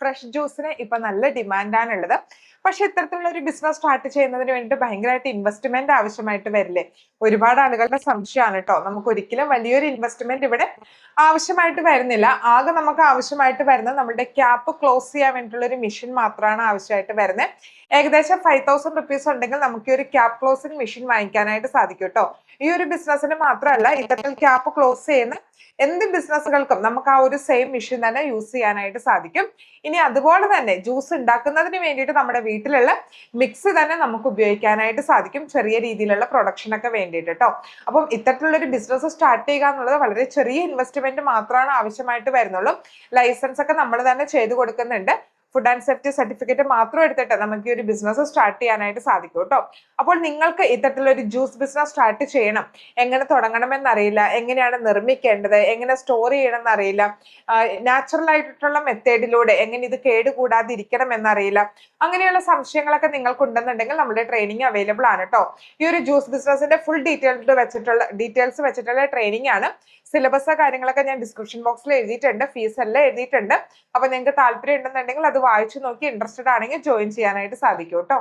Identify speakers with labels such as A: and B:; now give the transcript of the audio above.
A: Fresh ജ്യൂസിന് ഇപ്പൊ നല്ല ഡിമാൻഡാണുള്ളത്. പക്ഷെ ഇത്തരത്തിലുള്ള ഒരു ബിസിനസ് സ്റ്റാർട്ട് ചെയ്യുന്നതിന് വേണ്ടിയിട്ട് ഭയങ്കരമായിട്ട് ഇൻവെസ്റ്റ്മെന്റ് ആവശ്യമായിട്ട് വരില്ലേ? ഒരുപാട് ആളുകളുടെ സംശയമാണ് കേട്ടോ. നമുക്ക് ഒരിക്കലും വലിയൊരു ഇൻവെസ്റ്റ്മെന്റ് ഇവിടെ ആവശ്യമായിട്ട് വരുന്നില്ല. ആകെ നമുക്ക് ആവശ്യമായിട്ട് വരുന്നത് നമ്മുടെ ക്യാപ്പ് ക്ലോസ് ചെയ്യാൻ വേണ്ടിയിട്ടുള്ള ഒരു മെഷീൻ മാത്രമാണ് ആവശ്യമായിട്ട് വരുന്നത്. ഏകദേശം 5000 റുപ്പീസ് ഉണ്ടെങ്കിൽ നമുക്ക് ഈ ഒരു ക്യാപ്പ് ക്ലോസിംഗ് മെഷീൻ വാങ്ങിക്കാനായിട്ട് സാധിക്കും കേട്ടോ. ഈ ഒരു ബിസിനസ്സിന് മാത്രമല്ല, ഇത്തരത്തിൽ ക്യാപ്പ് ക്ലോസ് ചെയ്യുന്ന എന്ത് ബിസിനസ്സുകൾക്കും നമുക്ക് ആ ഒരു സെയിം മെഷീൻ തന്നെ യൂസ് ചെയ്യാനായിട്ട് സാധിക്കും. ഇനി അതുപോലെ തന്നെ ജ്യൂസ് ഉണ്ടാക്കുന്നതിന് വേണ്ടിയിട്ട് നമ്മുടെ വീട്ടിലുള്ള മിക്സ് തന്നെ നമുക്ക് ഉപയോഗിക്കാനായിട്ട് സാധിക്കും, ചെറിയ രീതിയിലുള്ള പ്രൊഡക്ഷൻ ഒക്കെ വേണ്ടിയിട്ട് കേട്ടോ. അപ്പം ഇത്തരത്തിലുള്ള ഒരു ബിസിനസ് സ്റ്റാർട്ട് ചെയ്യുക എന്നുള്ളത് വളരെ ചെറിയ ഇൻവെസ്റ്റ്മെന്റ് മാത്രമാണ് ആവശ്യമായിട്ട് വരുന്നുള്ളൂ. ലൈസൻസ് ഒക്കെ നമ്മൾ തന്നെ ചെയ്തു കൊടുക്കുന്നുണ്ട്. ഫുഡ് ആൻഡ് സേഫ്റ്റി സർട്ടിഫിക്കറ്റ് മാത്രം എടുത്തിട്ട് നമുക്ക് ഈ ഒരു ബിസിനസ് സ്റ്റാർട്ട് ചെയ്യാനായിട്ട് സാധിക്കും കേട്ടോ. അപ്പോൾ നിങ്ങൾക്ക് ഇത്തരത്തിലുള്ള ഒരു ജ്യൂസ് ബിസിനസ് സ്റ്റാർട്ട് ചെയ്യണം, എങ്ങനെ തുടങ്ങണമെന്നറിയില്ല, എങ്ങനെയാണ് നിർമ്മിക്കേണ്ടത്, എങ്ങനെ സ്റ്റോർ ചെയ്യണം എന്നറിയില്ല, നാച്ചുറൽ ആയിട്ടുള്ള മെത്തേഡിലൂടെ എങ്ങനെ ഇത് കേടുകൂടാതിരിക്കണം എന്നറിയില്ല, അങ്ങനെയുള്ള സംശയങ്ങളൊക്കെ നിങ്ങൾക്ക് ഉണ്ടെന്നുണ്ടെങ്കിൽ നമ്മുടെ ട്രെയിനിങ് അവൈലബിൾ ആണ് കേട്ടോ. ഈ ഒരു ജ്യൂസ് ബിസിനസിന്റെ ഫുൾ ഡീറ്റെയിൽസ് വെച്ചിട്ടുള്ള ട്രെയിനിങ് ആണ്. സിലബസ് കാര്യങ്ങളൊക്കെ ഞാൻ ഡിസ്ക്രിപ്ഷൻ ബോക്സിൽ എഴുതിയിട്ടുണ്ട്, ഫീസ് എല്ലാം എഴുതിയിട്ടുണ്ട്. അപ്പൊ നിങ്ങൾക്ക് താല്പര്യം ഉണ്ടെന്നുണ്ടെങ്കിൽ അത് വായിച്ചു നോക്കി ഇൻട്രസ്റ്റഡ് ആണെങ്കിൽ ജോയിൻ ചെയ്യാനായിട്ട് സാധിക്കും കേട്ടോ.